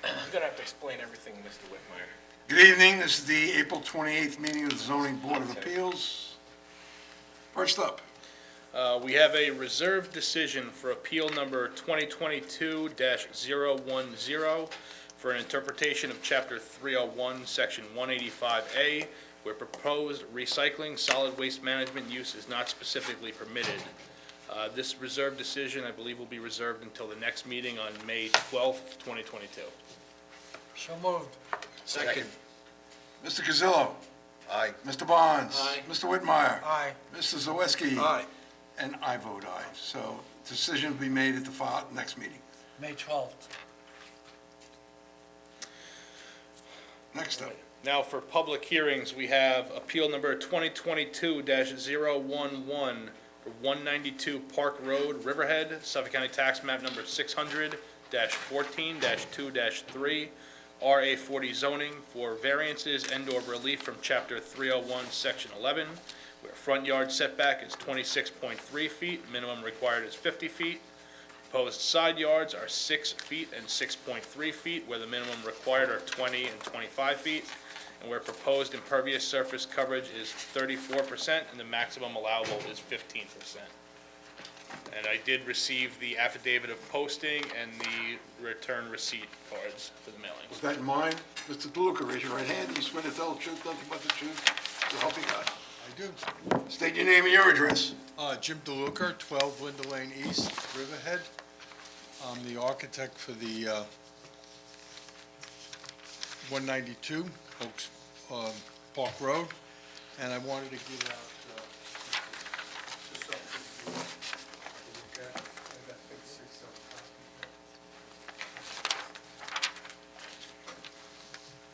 You're going to have to explain everything, Mr. Whitmire. Good evening, this is the April 28th meeting of the Zoning Board of Appeals. First up, We have a reserved decision for appeal number 2022-010 for an interpretation of Chapter 301, Section 185A, where proposed recycling solid waste management use is not specifically permitted. This reserved decision, I believe, will be reserved until the next meeting on May 12th, 2022. So moved. Second. Mr. Cusillo. Aye. Mr. Bonds. Aye. Mr. Whitmire. Aye. Mr. Zawiski. Aye. And I vote aye. So decision will be made at the next meeting. May 12th. Next up, Now, for public hearings, we have appeal number 2022-011 for 192 Park Road, Riverhead, Suffolk County Tax Map number 600-14-2-3, RA 40 zoning for variances and/or relief from Chapter 301, Section 11, where front yard setback is 26.3 feet, minimum required is 50 feet. Proposed side yards are 6 feet and 6.3 feet, where the minimum required are 20 and 25 feet, and where proposed impervious surface coverage is 34% and the maximum allowable is 15%. And I did receive the affidavit of posting and the return receipt cards for the mailing. with that in mind, Mr. DeLuca, raise your right hand. Do you swear to tell the truth, nothing but the truth? So help you God. I do. State your name and your address. Jim DeLuca, 12 Linda Lane East, Riverhead. I'm the architect for the 192 Oaks Park Road, and I wanted to give out just something for you to look at. I got 6 of copies.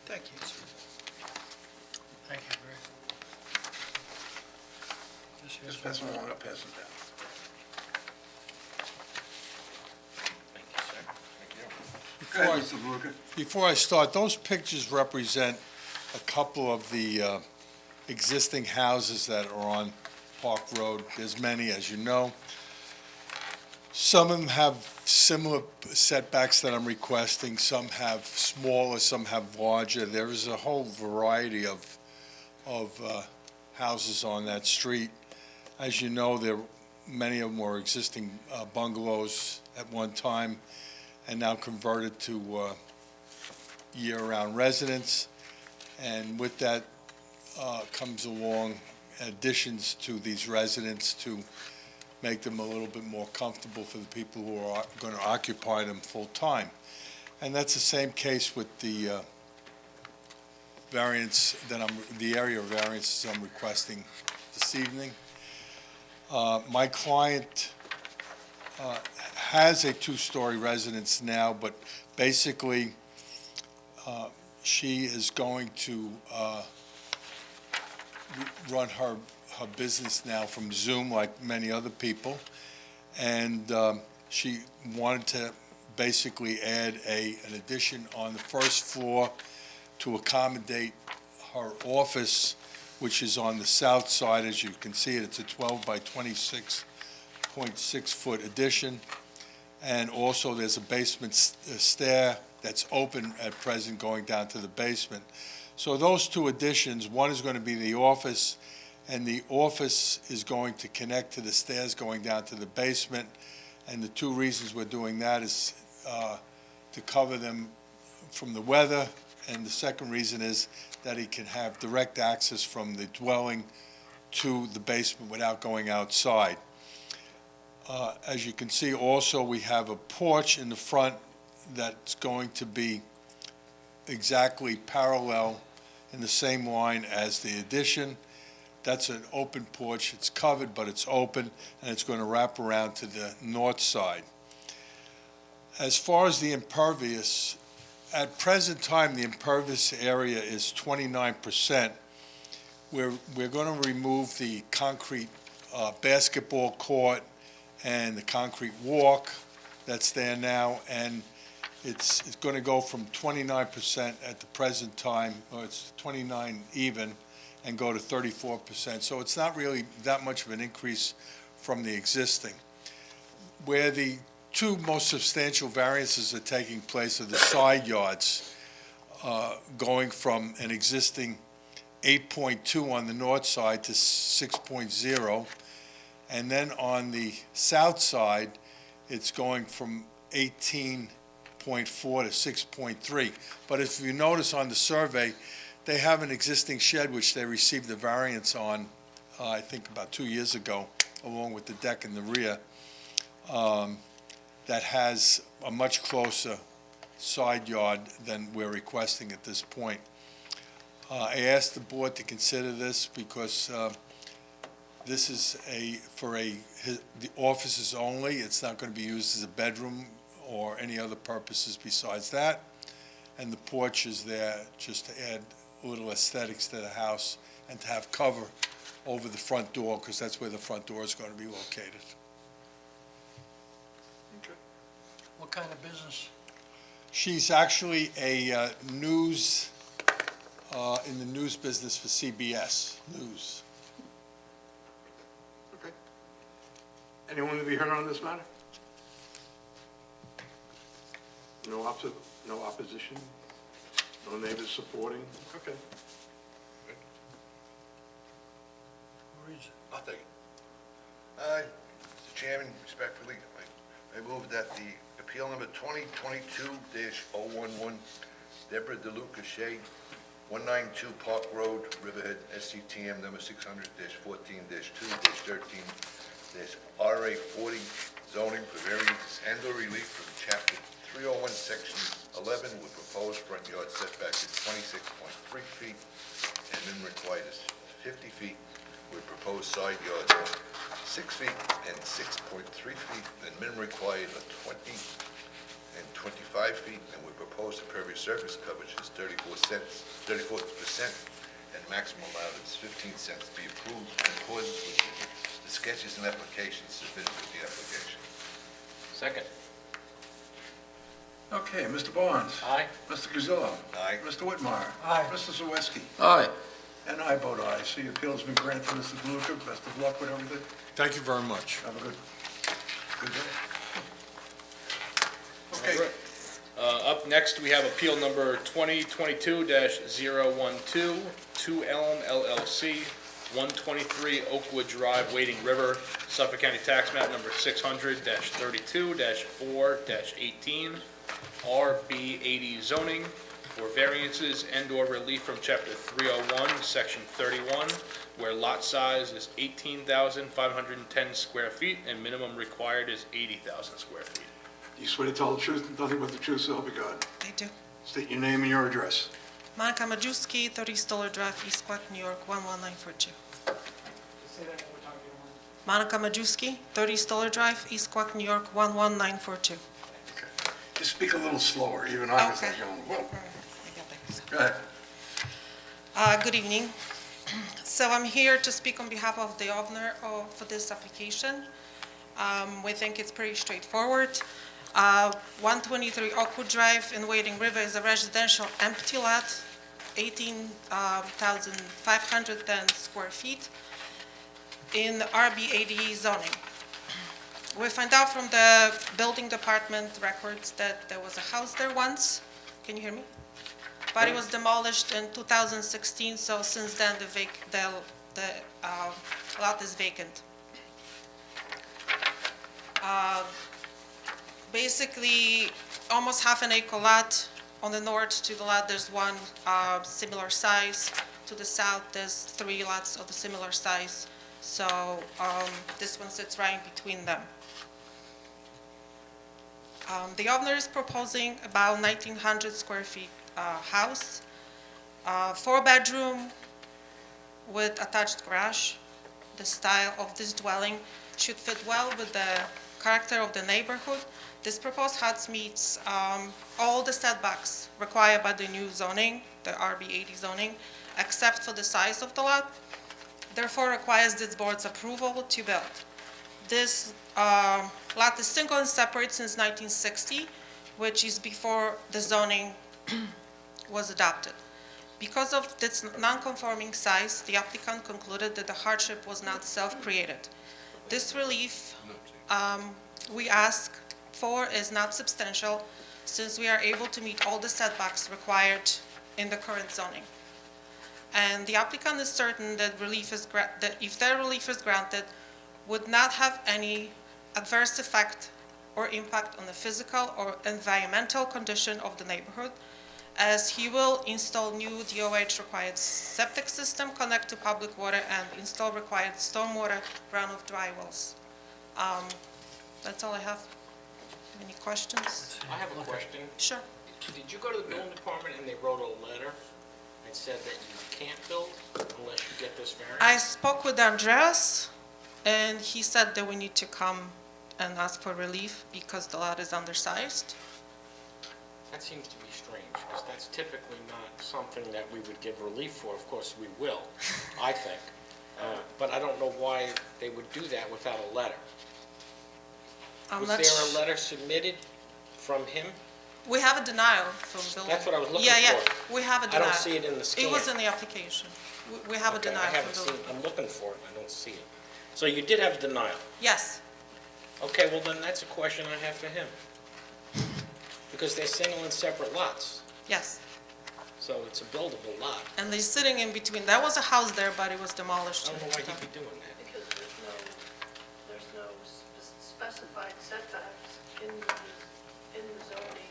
Thank you. Thank you, Greg. Just pass them along, I'll pass them down. Thank you, sir. Thank you. Go ahead, Mr. DeLuca. Before I start, those pictures represent a couple of the existing houses that are on Park Road. There's many, as you know. Some of them have similar setbacks that I'm requesting. Some have smaller, some have larger. There is a whole variety of houses on that street. As you know, many of them were existing bungalows at one time and now converted to year-round residence. And with that comes along additions to these residents to make them a little bit more comfortable for the people who are going to occupy them full-time. And that's the same case with the variance the area variances I'm requesting this evening. My client has a 2-story residence now, but basically she is going to run her business now from Zoom like many other people, and she wanted to basically add an addition on the first floor to accommodate her office, which is on the south side. As you can see, it's a 12 by 26.6 foot addition, and also there's a basement stair that's open at present going down to the basement. So those 2 additions, one is going to be the office, and the office is going to connect to the stairs going down to the basement. And the 2 reasons we're doing that is to cover them from the weather, and the second reason is that he can have direct access from the dwelling to the basement without going outside. As you can see, also, we have a porch in the front that's going to be exactly parallel in the same line as the addition. That's an open porch. It's covered, but it's open, and it's going to wrap around to the north side. As far as the impervious, at present time, the impervious area is 29%. We're going to remove the concrete basketball court and the concrete walk that's there now, and it's going to go from 29% at the present time, or it's 29 even, and go to 34%. So it's not really that much of an increase from the existing. Where the two most substantial variances are taking place are the side yards, going from an existing 8.2 on the north side to 6.0. And then on the south side, it's going from 18.4 to 6.3. But if you notice on the survey, they have an existing shed which they received the variance on, I think about 2 years ago, along with the deck in the rear, that has a much closer side yard than we're requesting at this point. I asked the board to consider this because this is the offices only. It's not going to be used as a bedroom or any other purposes besides that. And the porch is there just to add a little aesthetics to the house and to have cover over the front door, because that's where the front door is going to be located. What kind of business? She's actually a news, in the news business for CBS News. Okay. Anyone to be heard on this matter? No opposition? No neighbors supporting? Okay. Who reads it? I'll take it. Mr. Chairman, respectfully, I move that the appeal number 2022-011, Deborah DeLuca Shea, 192 Park Road, Riverhead, SCTM number 600-14-2-13-RA40 zoning for variances and/or relief from Chapter 301, Section 11, with proposed front yard setback is 26.3 feet, and minimum required is 50 feet, with proposed side yards of 6 feet and 6.3 feet, and minimum required of 20 and 25 feet, and with proposed impervious surface coverage is 34%, and maximum allowed is 15 cents, be approved in accordance with the sketches and applications submitted with the application. Second. Okay, Mr. Barnes? Aye. Mr. Gazillo? Aye. Mr. Whitmire? Aye. Mr. Zawiski? Aye. And I vote aye. So your appeal has been granted, Mr. DeLuca. Best of luck with everything. Thank you very much. Have a good day. All Okay. right. Up next, we have appeal number 2022-012, 2 Elm LLC, 123 Oakwood Drive, Wading River, Suffolk County Tax Map number 600-32-4-18, RB80 zoning for variances and/or relief from Chapter 301, Section 31, where lot size is 18,510 square feet and minimum required is 80,000 square feet. Do you swear to tell the truth and nothing but the truth, so help you God? I do. State your name and your address. Monica Majewski, 30 Stoller Drive, East Quogue, New York, 11942. Monica Majewski, 30 Stoller Drive, East Quogue, New York, 11942. Just speak a little slower, even I was like Okay. going, whoa. I got that. Go ahead. Good evening. So I'm here to speak on behalf of the owner for this application. We think it's pretty straightforward. 123 Oakwood Drive in Wading River is a residential empty lot, 18,510 square feet in RB80 zoning. We find out from the building department records that there was a house there once. Can you hear me? But it was demolished in 2016, so since then the lot is vacant. Basically, almost half an acre lot. On the north to the lot, there's one similar size. To the south, there's 3 lots of the similar size. So this one sits right in between them. The owner is proposing about 1,900 square feet house, 4-bedroom with attached garage. The style of this dwelling should fit well with the character of the neighborhood. This proposed house meets all the setbacks required by the new zoning, the RB80 zoning, except for the size of the lot. Therefore, requires this board's approval to build. This lot is single and separate since 1960, which is before the zoning was adopted. Because of this non-conforming size, the applicant concluded that the hardship was not self-created. This relief, we ask before is not substantial, since we are able to meet all the setbacks required in the current zoning. And the applicant is certain that that if their relief is granted, would not have any adverse effect or impact on the physical or environmental condition of the neighborhood, as he will install new DOH required septic system, connect to public water, and install required stormwater runoff dry wells. That's all I have. Any questions? I have a question. Sure. Did you go to the building department and they wrote a letter and said that you can't build unless you get this variance? I spoke with Andreas, and he said that we need to come and ask for relief because the lot is undersized. That seems to be strange, because that's typically not something that we would give relief for. Of course, we will, I think. But I don't know why they would do that without a letter. Was there a letter submitted from him? We have a denial from building. That's what I was looking Yeah, for. we have a I denial. don't see it in the scan. It was in the application. We have a Okay, I denial haven't from seen, building. I'm looking for it, I don't see it. So you did have a denial? Yes, Okay, well then that's a question I have for him. Because they're single and separate lots, yes. so it's a buildable lot. And they're sitting in between. There was a house there, but it was I demolished. don't know why he'd be doing that. Because there's no specified setbacks in the zoning.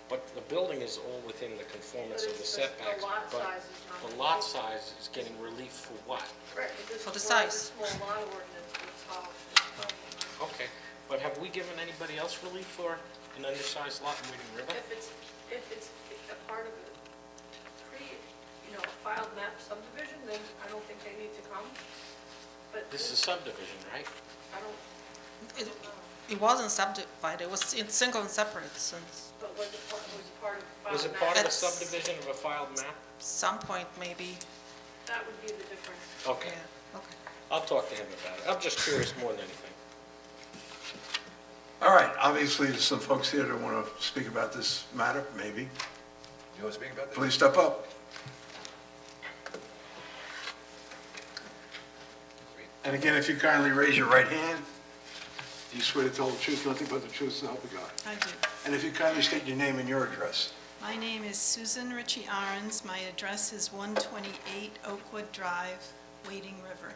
But the building is all within the conformance of the But it's setbacks. the lot but size is not. The lot size is getting relief for what? Right, but this For the is why size. the small lot ordinance was talking. Okay, but have we given anybody else relief for an undersized lot in Wading River? If it's a part of a filed map subdivision, then I don't think they need to come. But This is subdivision, right? I don't, It it wasn't subdivided. It was single and separate since but was it part of the filed map? Was it part of the That's- subdivision of a filed map? some point maybe. That would be the difference. Okay, Yeah, okay. I'll talk to him about it. I'm just curious more than anything. All right, obviously, there's some folks here that want to speak about this matter, maybe. You want to speak about this? Please step up. And again, if you kindly raise your right hand, do you swear to tell the truth, nothing but the truth, so help you God? I do. And if you kindly state your name and your address. My name is Susan Ritchie Ahrens. My address is 128 Oakwood Drive, Wading River.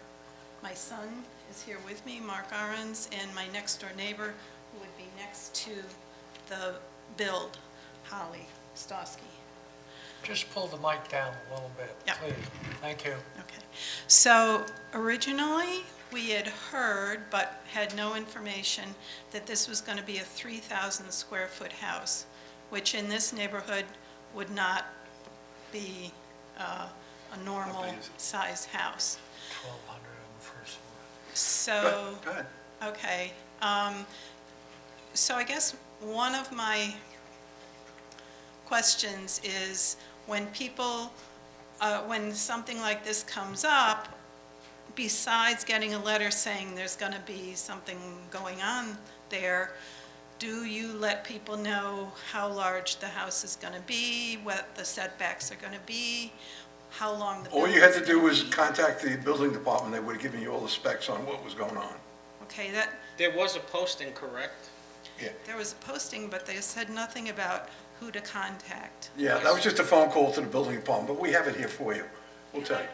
My son is here with me, Mark Ahrens, and my next-door neighbor, who would be next to the build, Holly Stosky. Just pull the mic down a little bit, Yeah. please. Thank you. Okay. So originally, we had heard, but had no information, that this was going to be a 3,000 square foot house, which in this neighborhood would not be a normal size house. 1,200 on the first floor. So, Go ahead. okay. So I guess one of my questions is, when people, when something like this comes up, besides getting a letter saying there's going to be something going on there, do you let people know how large the house is going to be, what the setbacks are going to be, how long the All building's you had to do gonna was be? contact the building department, they would have given you all the specs on what was going on. Okay, that, There was a posting, correct? there was a posting, but they said nothing about who to contact. Yeah, that was just a phone call to the building department, but we have it here for you. We'll tell you.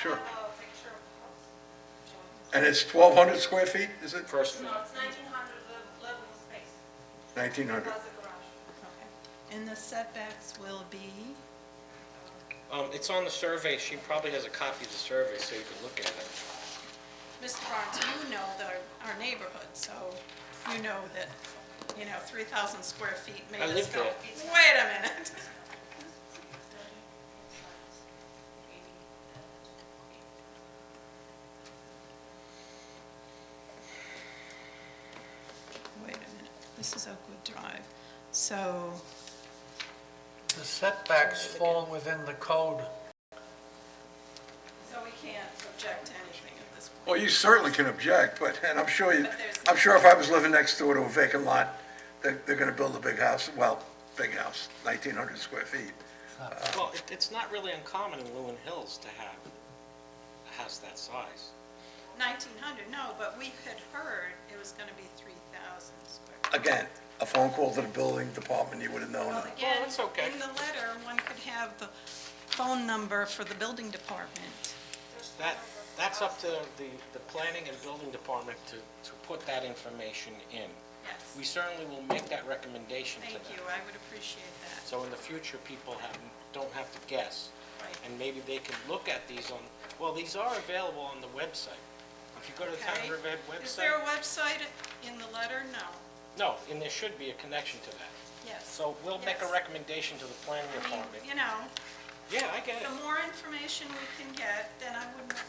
Sure. And it's 1,200 square feet, is it? First floor. No, it's 1,900 living space. 1,900. Plus the garage. Okay. And the setbacks will be, It's on the survey. She probably has a copy of the survey, so you can look at it. Mr. Barnes, you know our neighborhood, so you know that, 3,000 square feet made I us live go, there. wait a minute. Wait a minute, this is Oakwood Drive, so, The setbacks fall within the code. so we can't object to anything at this point. Well, you certainly can object, but, and I'm sure But there's- I'm sure if I was living next door to a vacant lot, they're gonna build a big house, well, big house, 1,900 square feet. Well, it's not really uncommon in Lewin Hills to have house that size. 1,900, no, but we had heard it was going to be 3,000 square. Again, a phone call to the building department, you would have known. Well, again, that's okay. in the letter, one could have the phone number for the building department. That's up to the planning and building department to put that information in. We Yes, certainly will make that recommendation to them. thank you, I would appreciate that. So in the future, people don't have to guess. Right. And maybe they can look at these on, well, these are available on the website. If you go to the Town of Okay. Riverhead Is there a website, website in the letter? No. no, and there should be a connection to that. Yes. So we'll make a Yes. recommendation to the planning I mean, department. you know, Yeah, I get it. the more information we can get, then I wouldn't have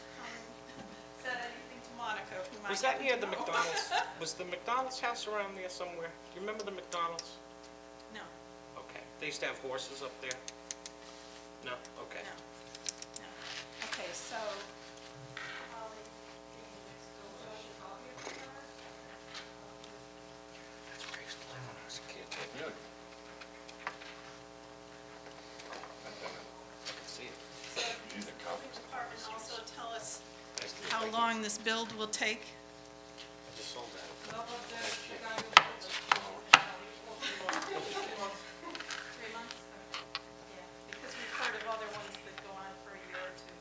said anything to Monica, who might Was that happen near to the know. McDonald's? Was the McDonald's house around there somewhere? Do you remember the McDonald's? No, Okay. They used to have horses up there? No? Okay. no, no. Okay, so. That's what I used to play when I was a kid. Really? I can see it. Use the copies. Department also tell us I used to how think- long this build will take? I just sold that. Three months? Yeah, because we've heard of other ones that go on for a year or two.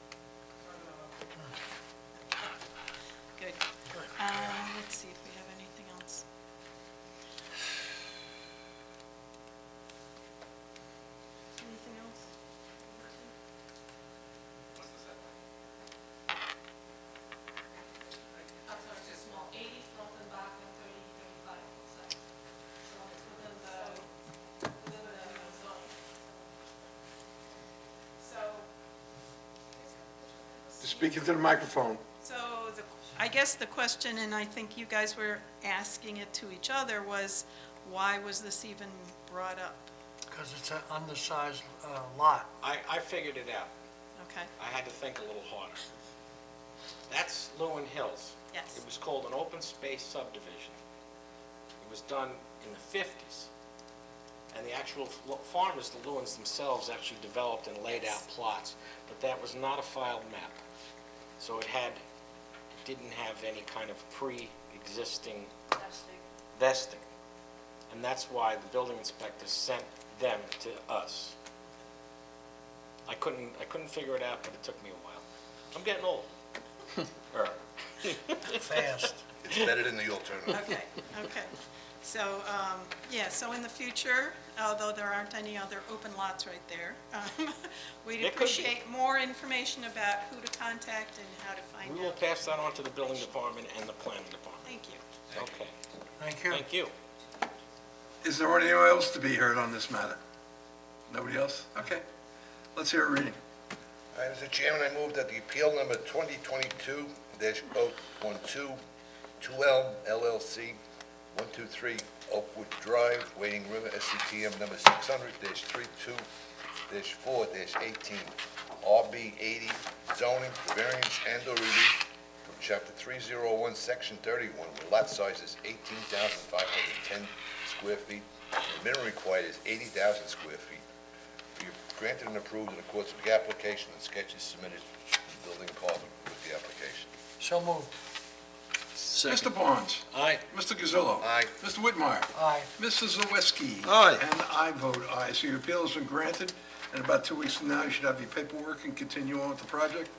Good. Let's see if we have anything else. Anything else? Outside is small, 80 front and back and 30, 35 outside. So it's within the zone. So, Just speak into the microphone. So I guess the question, and I think you guys were asking it to each other, was why was this even brought up? Because it's an undersized lot. I figured it out. Okay, I had to think a little harder. That's Lewin Hills. yes. It was called an open space subdivision. It was done in the 50s. And the actual farmers, the Lewins themselves, actually developed and laid out plots. But that was not a filed map. So it didn't have any kind of pre-existing vesting. And that's why the building inspector sent them to us. I couldn't figure it out, but it took me a while. I'm getting old. Fast. It's better than the alternative. Okay, okay. So, yeah, so in the future, although there aren't any other open lots right there, we'd There could be. appreciate more information about who to contact and how to find We will out. pass that on to the building department and the planning department. Thank you. Okay, Thank you. thank you. Is there anyone else to be heard on this matter? Nobody else? Okay. Let's hear a reading. All right, Mr. Chairman, I move that the appeal number 2022-012, 2L LLC, 123 Oakwood Drive, Wading River, SCTM number 600-32-4-18, RB 80, zoning, variance and/or relief from Chapter 301, Section 31, where lot size is 18,510 square feet, and the minimum required is 80,000 square feet. Be granted and approved in accordance with the application and sketches submitted to the building department with the application. So moved. Mr. Barnes. Aye. Mr. Gazillo. Aye. Mr. Whitmire. Aye. Mrs. Zawiski. Aye. And I vote aye. So your appeal has been granted, and about 2 weeks from now, you should have your paperwork and continue on with the project.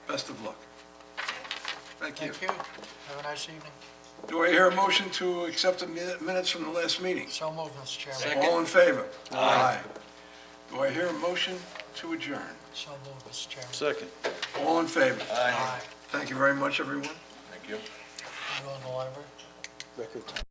Best of luck. Thank you. Thank you. Have a nice evening. Do I hear a motion to accept the minutes from the last meeting? So moved, Mr. Chairman. Second. All in favor? Aye. Do I hear a motion to adjourn? So moved, Mr. Chairman. Second. All in favor? Aye. Thank you very much, everyone. Thank you. You go in the library? Record time.